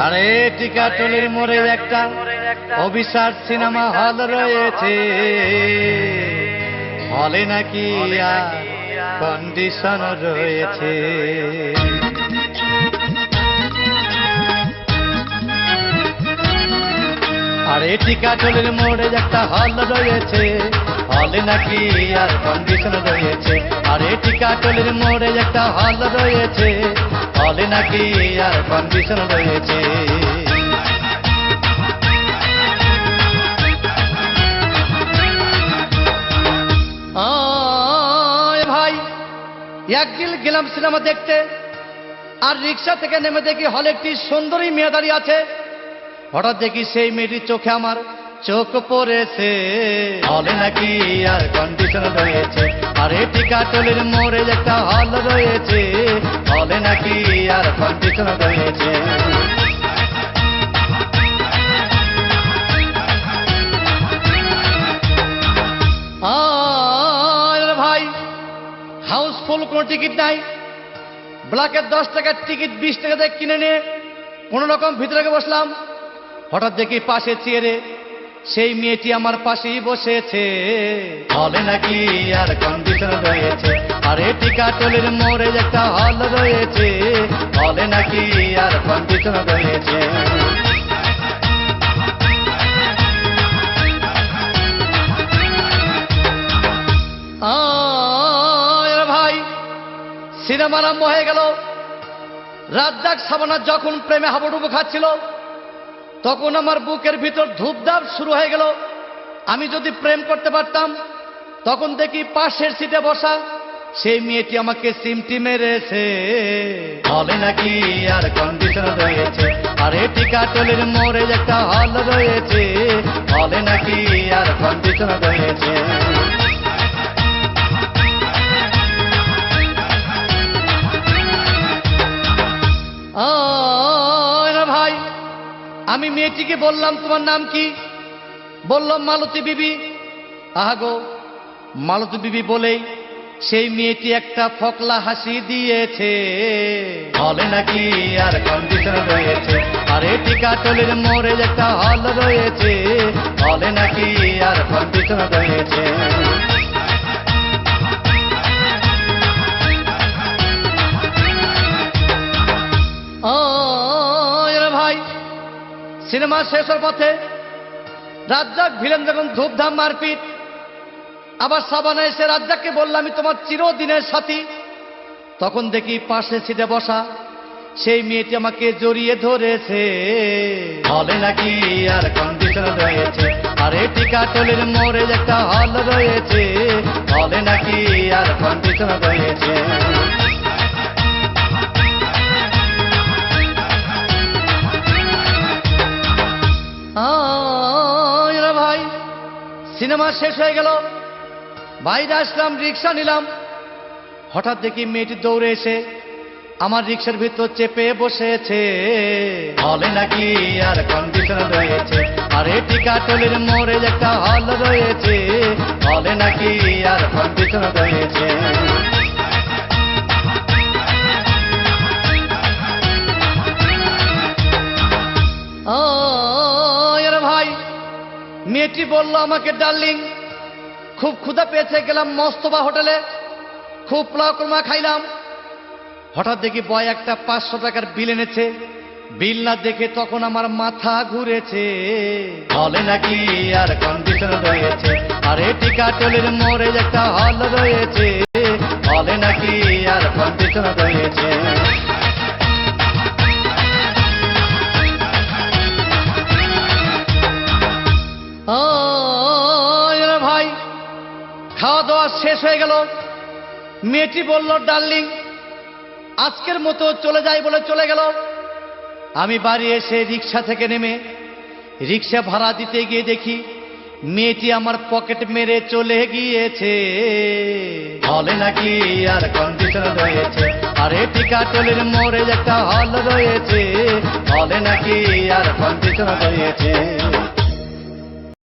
আরে টিকাটুলির মোড়ে একটা অভিশার সিনেমা হল রয়েছে, হলে নাকি কন্ডিশন রয়েছে। আরে টিকাটুলির মোড়ে একটা হল রয়েছে, হলে নাকি আর কন্ডিশন রয়েছে। আরে টিকাটুলির মোড়ে একটা হল রয়েছে, হলে নাকি আর কন্ডিশন রয়েছে। ভাই একদিন গেলাম সিনেমা দেখতে, আর রিক্সা থেকে নেমে দেখি হলে একটি সুন্দরী মেয়ে দাঁড়িয়ে আছে। হঠাৎ দেখি সেই মেয়েটির চোখে আমার চোখ পড়েছে, হলে নাকি আর কন্ডিশন রয়েছে। আরে টিকাটুলির মোড়ে একটা হল রয়েছে, হলে নাকি আর কন্ডিশন রয়েছে। ভাই হাউসফুল কোনো টিকিট নাই, ব্ল্যাকের 10 টাকার টিকিট 20 টাকা দিয়ে কিনে নিয়ে কোনো রকম ভিতরে বসলাম। হঠাৎ দেখি পাশে চেয়ারে সেই মেয়েটি আমার পাশেই বসেছে, হলে নাকি আর কন্ডিশন রয়েছে। আরে টিকাটুলির মোড়ে একটা হল রয়েছে, হলে নাকি আর কন্ডিশন রয়েছে। ভাই সিনেমা আরম্ভ হয়ে গেল। রাজ্জাক সাবানা যখন প্রেমে হাবুডুবু খাচ্ছিল, তখন আমার বুকের ভিতর ধূপধাপ শুরু হয়ে গেল। আমি যদি প্রেম করতে পারতাম। তখন দেখি পাশের সিটে বসা সেই মেয়েটি আমাকে সিমটি মেরেছে, হলে নাকি আর কন্ডিশন রয়েছে। আরে টিকাটুলির মোড়ে একটা হল রয়েছে, হলে নাকি আর কন্ডিশন রয়েছে। ভাই আমি মেয়েটিকে বললাম, তোমার নাম কি? বললাম মালতী বিবি। আহাগো মালতী বিবি বলেই সেই মেয়েটি একটা ফকলা হাসি দিয়েছে, হলে নাকি আর কন্ডিশন রয়েছে। আরে টিকাটুলির মোড়ে একটা হল রয়েছে, হলে নাকি আর কন্ডিশন রয়েছে। ভাই সিনেমা শেষ হওয়ার পথে রাজ্জাক ভিলেন যখন ধূপধাম মারপিট, আবার সাবানা এসে রাজ্জাককে বললাম, আমি তোমার চিরদিনের সাথী। তখন দেখি পাশে সিটে বসা সেই মেয়েটি আমাকে জড়িয়ে ধরেছে, হলে নাকি আর কন্ডিশন রয়েছে। আরে টিকাটুলির মোড়ে একটা হল রয়েছে, হলে নাকি আর কন্ডিশন রয়েছে। ভাই সিনেমা শেষ হয়ে গেল, বাইরে আসলাম, রিক্সা নিলাম। হঠাৎ দেখি মেয়েটি দৌড়ে এসে আমার রিক্সার ভিতর চেপে বসেছে, হলে নাকি আর কন্ডিশন রয়েছে। আরে টিকাটুলির মোড়ে একটা হল রয়েছে, হলে নাকি আর কন্ডিশন রয়েছে। ভাই মেয়েটি বলল আমাকে, ডার্লিং খুব ক্ষুধা পেয়েছে, গেলাম মস্তবা হোটেলে, খুব পোলাও কোরমা খাইলাম। হঠাৎ দেখি বয় একটা 500 টাকার বিল এনেছে। বিল না দেখে তখন আমার মাথা ঘুরেছে, হলে নাকি আর কন্ডিশন রয়েছে। আরে টিকাটুলির মোড়ে একটা হল রয়েছে, হলে নাকি আর কন্ডিশন রয়েছে। ভাই খাওয়া দাওয়া শেষ হয়ে গেল। মেয়েটি বলল, ডার্লিং আজকের মতো চলে যাই বলে চলে গেল। আমি বাড়ি এসে রিক্সা থেকে নেমে রিক্সা ভাড়া দিতে গিয়ে দেখি মেয়েটি আমার পকেট মেরে চলে গিয়েছে, হলে নাকি আর কন্ডিশন রয়েছে। আরে টিকাটুলির মোড়ে একটা হল রয়েছে, হলে নাকি আর কন্ডিশন রয়েছে।